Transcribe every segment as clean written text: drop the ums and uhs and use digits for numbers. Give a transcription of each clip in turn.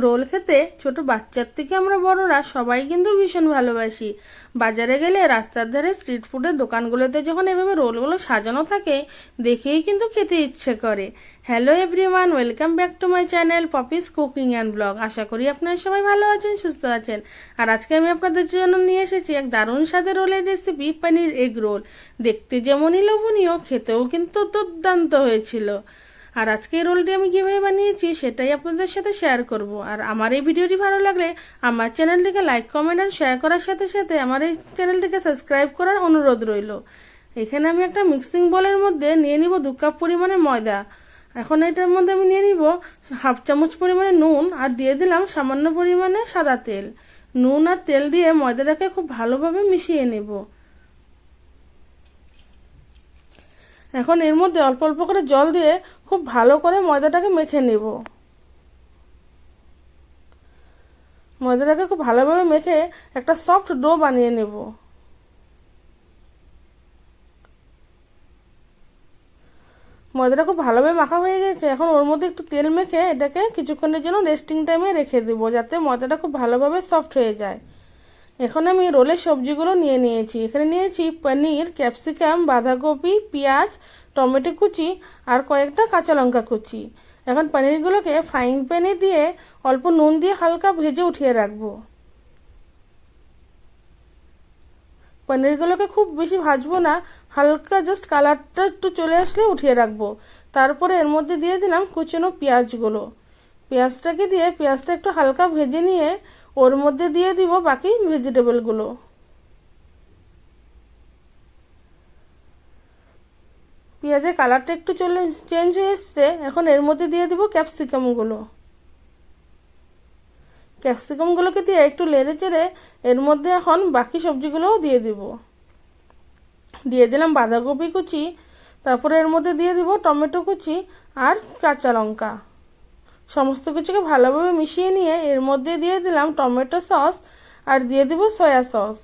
Role খেতে ছোট বাচ্চার থেকে আমরা বড়রা সবাই কিন্তু ভীষণ ভালোবাসি। বাজারে গেলে রাস্তার ধারে স্ট্রিট ফুডের দোকানগুলোতে যখন এভাবে রোলগুলো সাজানো থাকে, দেখেই কিন্তু খেতে ইচ্ছে করে। Hello everyone, welcome back to my channel Poppy's cooking and blog. আশা করি আপনারা সবাই ভালো আছেন, সুস্থ আছেন। আর আজকে আমি আপনাদের জন্য নিয়ে এসেছি এক দারুণ স্বাদের রোলের রেসিপি, পনির এগ রোল। দেখতে যেমনই লোভনীয়, খেতেও কিন্তু দুর্দান্ত হয়েছিল। আর আজকে এই রোলটি আমি কীভাবে বানিয়েছি সেটাই আপনাদের সাথে শেয়ার করব। আর আমার এই ভিডিওটি ভালো লাগলে আমার চ্যানেলটিকে লাইক, কমেন্ট আর শেয়ার করার সাথে সাথে আমার এই চ্যানেলটিকে সাবস্ক্রাইব করার অনুরোধ রইল। এখানে আমি একটা মিক্সিং বোলের মধ্যে নিয়ে নিব 2 কাপ পরিমাণে ময়দা। এখন এটার মধ্যে আমি নিয়ে নিব হাফ চামচ পরিমাণে নুন আর দিয়ে দিলাম সামান্য পরিমাণে সাদা তেল। নুন আর তেল দিয়ে ময়দাটাকে খুব ভালোভাবে মিশিয়ে নেব। এখন এর মধ্যে অল্প অল্প করে জল দিয়ে খুব ভালো করে ময়দাটাকে মেখে নেব। ময়দাটাকে খুব ভালোভাবে মেখে একটা সফট ডো বানিয়ে নেব। ময়দাটা খুব ভালোভাবে মাখা হয়ে গেছে। এখন ওর মধ্যে একটু তেল মেখে এটাকে কিছুক্ষণের জন্য রেস্টিং টাইমে রেখে দেব, যাতে ময়দাটা খুব ভালোভাবে সফট হয়ে যায়। এখন আমি রোলের সবজিগুলো নিয়ে নিয়েছি। এখানে নিয়েছি পনির, ক্যাপসিকাম, বাঁধাকপি, পেঁয়াজ, টমেটো কুচি আর কয়েকটা কাঁচা লঙ্কা কুচি। এখন পনিরগুলোকে ফ্রাইং প্যানে দিয়ে অল্প নুন দিয়ে হালকা ভেজে উঠিয়ে রাখবো। পনিরগুলোকে খুব বেশি ভাজবো না, হালকা জাস্ট কালারটা একটু চলে আসলে উঠিয়ে রাখবো। তারপরে এর মধ্যে দিয়ে দিলাম কুচনো পেঁয়াজগুলো। পেঁয়াজটাকে দিয়ে পেঁয়াজটা একটু হালকা ভেজে নিয়ে ওর মধ্যে দিয়ে দিব বাকি ভেজিটেবলগুলো। পেঁয়াজের কালারটা একটু চেঞ্জ হয়ে এসছে। এখন এর মধ্যে দিয়ে দিব ক্যাপসিকামগুলো। ক্যাপসিকামগুলোকে দিয়ে একটু নেড়ে চেড়ে এর মধ্যে এখন বাকি সবজিগুলোও দিয়ে দিব। দিয়ে দিলাম বাঁধাকপি কুচি, তারপরে এর মধ্যে দিয়ে দিব টমেটো কুচি আর কাঁচা লঙ্কা। সমস্ত কিছুকে ভালোভাবে মিশিয়ে নিয়ে এর মধ্যে দিয়ে দিলাম টমেটো সস আর দিয়ে দিব সয়া সস।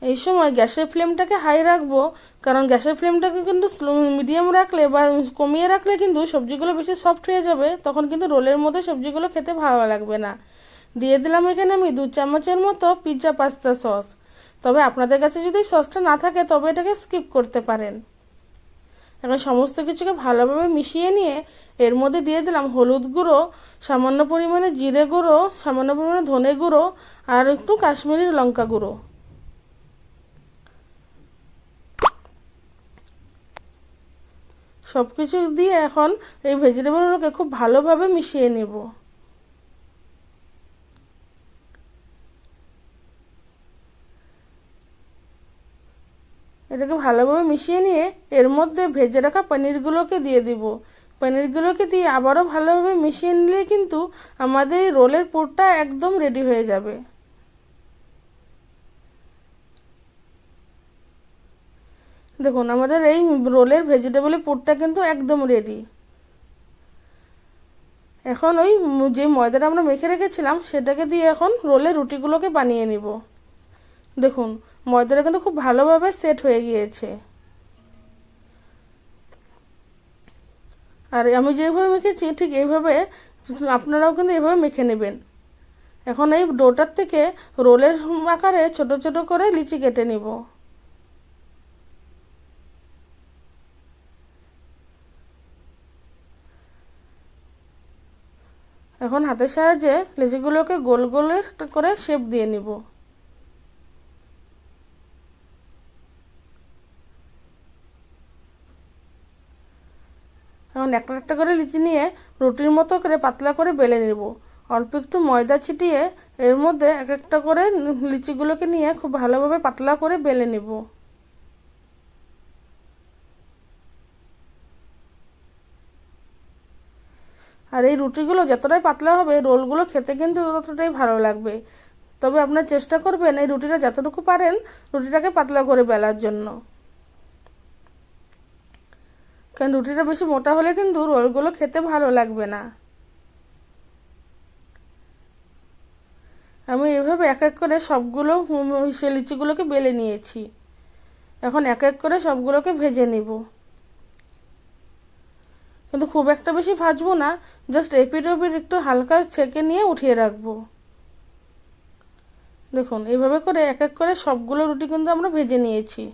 এই সময় গ্যাসের ফ্লেমটাকে হাই রাখবো, কারণ গ্যাসের ফ্লেমটাকে কিন্তু মিডিয়াম রাখলে বা কমিয়ে রাখলে কিন্তু সবজিগুলো বেশি সফট হয়ে যাবে, তখন কিন্তু রোলের মধ্যে সবজিগুলো খেতে ভালো লাগবে না। দিয়ে দিলাম এখানে আমি 2 চামচের মতো পিৎজা পাস্তা সস। তবে আপনাদের কাছে যদি সসটা না থাকে তবে এটাকে স্কিপ করতে পারেন। এখন সমস্ত কিছুকে ভালোভাবে মিশিয়ে নিয়ে এর মধ্যে দিয়ে দিলাম হলুদ গুঁড়ো, সামান্য পরিমাণে জিরে গুঁড়ো, সামান্য পরিমাণে ধনে গুঁড়ো আর একটু কাশ্মীরি লঙ্কা গুঁড়ো। সব কিছু দিয়ে এখন এই ভেজিটেবলগুলোকে খুব ভালোভাবে মিশিয়ে নেব। এটাকে ভালোভাবে মিশিয়ে নিয়ে এর মধ্যে ভেজে রাখা পনিরগুলোকে দিয়ে দিব। পনিরগুলোকে দিয়ে আবারও ভালোভাবে মিশিয়ে নিলে কিন্তু আমাদের এই রোলের পুরটা একদম রেডি হয়ে যাবে। দেখুন আমাদের এই রোলের ভেজিটেবলের পুরটা কিন্তু একদম রেডি। এখন ওই যে ময়দাটা আমরা মেখে রেখেছিলাম সেটাকে দিয়ে এখন রোলের রুটিগুলোকে বানিয়ে নিব। দেখুন ময়দাটা কিন্তু খুব ভালোভাবে সেট হয়ে গিয়েছে। আর আমি যেভাবে মেখেছি ঠিক এইভাবে আপনারাও কিন্তু এইভাবে মেখে নেবেন। এখন এই ডোটার থেকে রোলের আকারে ছোট ছোট করে লিচি কেটে নিব। এখন হাতের সাহায্যে লিচিগুলোকে গোল গোল করে শেপ দিয়ে নিব। এখন একটা একটা করে লিচি নিয়ে রুটির মতো করে পাতলা করে বেলে নেব। অল্প একটু ময়দা ছিটিয়ে এর মধ্যে এক একটা করে লিচিগুলোকে নিয়ে খুব ভালোভাবে পাতলা করে বেলে নেব। আর এই রুটিগুলো যতটাই পাতলা হবে রোলগুলো খেতে কিন্তু ততটাই ভালো লাগবে। তবে আপনার চেষ্টা করবেন এই রুটিটা যতটুকু পারেন রুটিটাকে পাতলা করে বেলার জন্য, কারণ রুটিটা বেশি মোটা হলে কিন্তু রোলগুলো খেতে ভালো লাগবে না। আমি এভাবে এক এক করে সবগুলো লিচিগুলোকে বেলে নিয়েছি। এখন এক এক করে সবগুলোকে ভেজে নিব, কিন্তু খুব একটা বেশি ভাজবো না, জাস্ট এপিট ওপিট একটু হালকা ছেঁকে নিয়ে উঠিয়ে রাখবো। দেখুন এইভাবে করে এক এক করে সবগুলো রুটি কিন্তু আমরা ভেজে নিয়েছি।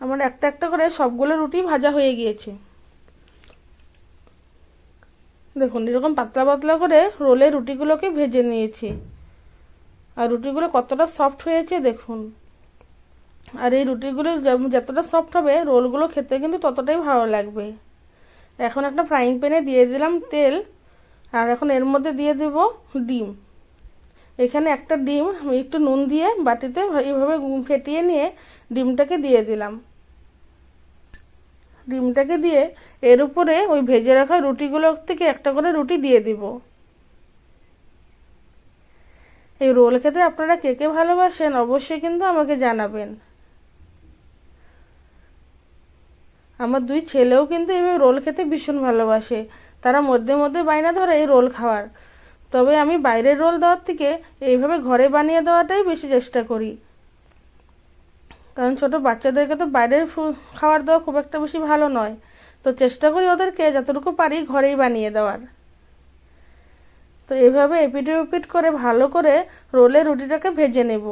আমার একটা একটা করে সবগুলো রুটি ভাজা হয়ে গিয়েছে। দেখুন এরকম পাতলা পাতলা করে রোলে রুটিগুলোকে ভেজে নিয়েছি, আর রুটিগুলো কতটা সফট হয়েছে দেখুন। আর এই রুটিগুলো যতটা সফট হবে রোলগুলো খেতে কিন্তু ততটাই ভালো লাগবে। এখন একটা ফ্রাইং প্যানে দিয়ে দিলাম তেল, আর এখন এর মধ্যে দিয়ে দেব ডিম। এখানে একটা ডিম একটু নুন দিয়ে বাটিতে এইভাবে ফেটিয়ে নিয়ে ডিমটাকে দিয়ে দিলাম। ডিমটাকে দিয়ে এর উপরে ওই ভেজে রাখা রুটিগুলো থেকে একটা করে রুটি দিয়ে দিব। এই রোল খেতে আপনারা কে কে ভালোবাসেন অবশ্যই কিন্তু আমাকে জানাবেন। আমার দুই ছেলেও কিন্তু এইভাবে রোল খেতে ভীষণ ভালোবাসে, তারা মধ্যে মধ্যে বায়না ধরে এই রোল খাওয়ার। তবে আমি বাইরের রোল দেওয়ার থেকে এইভাবে ঘরে বানিয়ে দেওয়াটাই বেশি চেষ্টা করি, কারণ ছোট বাচ্চাদেরকে তো বাইরের খাবার দেওয়া খুব একটা বেশি ভালো নয়। তো চেষ্টা করি ওদেরকে যতটুকু পারি ঘরেই বানিয়ে দেওয়ার। তো এইভাবে এপিট ওপিট করে ভালো করে রোলের রুটিটাকে ভেজে নেব।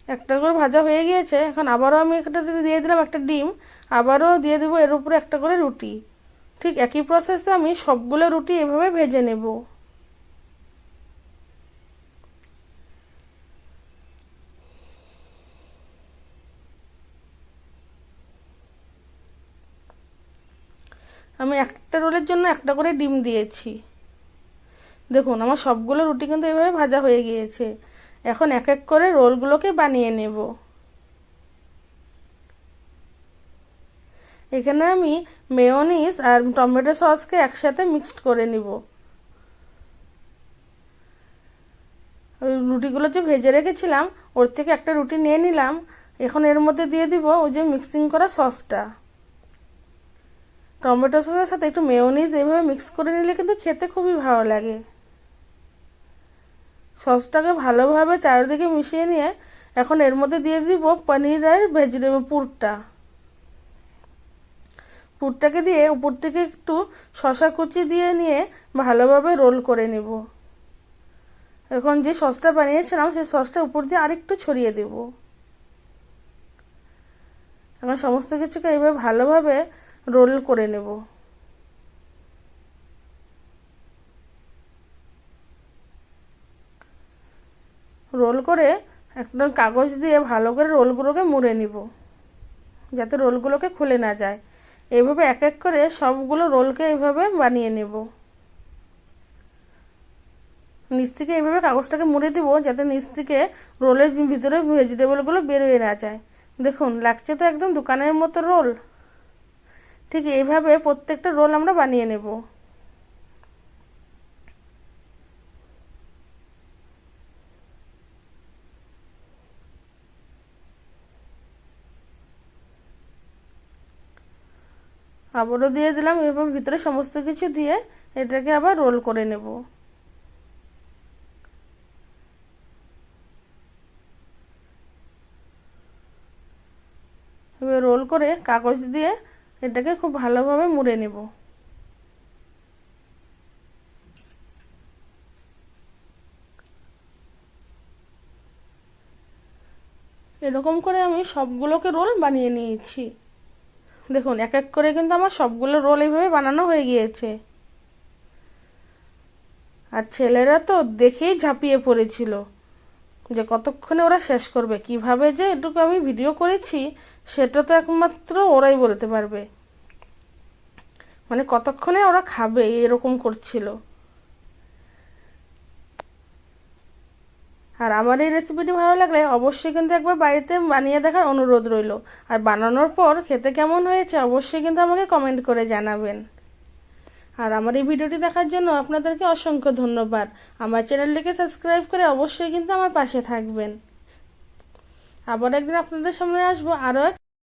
একটা করে ভাজা হয়ে গিয়েছে, এখন আবারও আমি এটাতে দিয়ে দিলাম একটা ডিম, আবারও দিয়ে দেবো এর উপরে একটা করে রুটি। ঠিক একই প্রসেসে আমি সবগুলো রুটি এভাবে ভেজে নেব। আমি একটা রোলের জন্য একটা করে ডিম দিয়েছি। দেখুন আমার সবগুলো রুটি কিন্তু এভাবে ভাজা হয়ে গিয়েছে। এখন এক এক করে রোলগুলোকে বানিয়ে নেব। এখানে আমি মেয়োনিজ আর টমেটো সসকে একসাথে মিক্সড করে নিব। ওই রুটিগুলো যে ভেজে রেখেছিলাম ওর থেকে একটা রুটি নিয়ে নিলাম, এখন এর মধ্যে দিয়ে দিব ওই যে মিক্সিং করা সসটা। টমেটো সসের সাথে একটু মেয়োনিজ এইভাবে মিক্স করে নিলে কিন্তু খেতে খুবই ভালো লাগে। সসটাকে ভালোভাবে চারিদিকে মিশিয়ে নিয়ে এখন এর মধ্যে দিয়ে দিব পনির আর ভেজিটেবল পুরটাকে দিয়ে উপর থেকে একটু শসা কুচি দিয়ে নিয়ে ভালোভাবে রোল করে নিব। এখন যে সসটা বানিয়েছিলাম সেই সসটা উপর দিয়ে আরেকটু ছড়িয়ে দেব। এখন সমস্ত কিছুকে এইভাবে ভালোভাবে রোল করে নেব। রোল করে একটা কাগজ দিয়ে ভালো করে রোলগুলোকে মুড়ে নিব, যাতে রোলগুলোকে খুলে না যায়। এইভাবে এক এক করে সবগুলো রোলকে এইভাবে বানিয়ে নেব। নিচ থেকে এইভাবে কাগজটাকে মুড়ে দিব যাতে নিচ থেকে রোলের ভিতরে ভেজিটেবলগুলো বেরোয় না যায়। দেখুন লাগছে তো একদম দোকানের মতো রোল। ঠিক এইভাবে প্রত্যেকটা রোল আমরা বানিয়ে নেব। আবারও দিয়ে দিলাম, এবার ভিতরে সমস্ত কিছু দিয়ে এটাকে আবার রোল করে নেব। এবার রোল করে কাগজ দিয়ে এটাকে খুব ভালোভাবে মুড়ে নেব। এরকম করে আমি সবগুলোকে রোল বানিয়ে নিয়েছি। দেখুন এক এক করে কিন্তু আমার সবগুলো রোল এইভাবে বানানো হয়ে গিয়েছে। আর ছেলেরা তো দেখেই ঝাঁপিয়ে পড়েছিল যে কতক্ষণে ওরা শেষ করবে। কিভাবে যে এটুকু আমি ভিডিও করেছি সেটা তো একমাত্র ওরাই বলতে পারবে, মানে কতক্ষণে ওরা খাবে এরকম করছিল। আর আমার এই রেসিপিটি ভালো লাগলে অবশ্যই কিন্তু একবার বাড়িতে বানিয়ে দেখার অনুরোধ রইল। আর বানানোর পর খেতে কেমন হয়েছে অবশ্যই কিন্তু আমাকে কমেন্ট করে জানাবেন। আর আমার এই ভিডিওটি দেখার জন্য আপনাদেরকে অসংখ্য ধন্যবাদ। আমার চ্যানেলটিকে সাবস্ক্রাইব করে অবশ্যই কিন্তু আমার পাশে থাকবেন। আবার একদিন আপনাদের সামনে আসবো আরও এক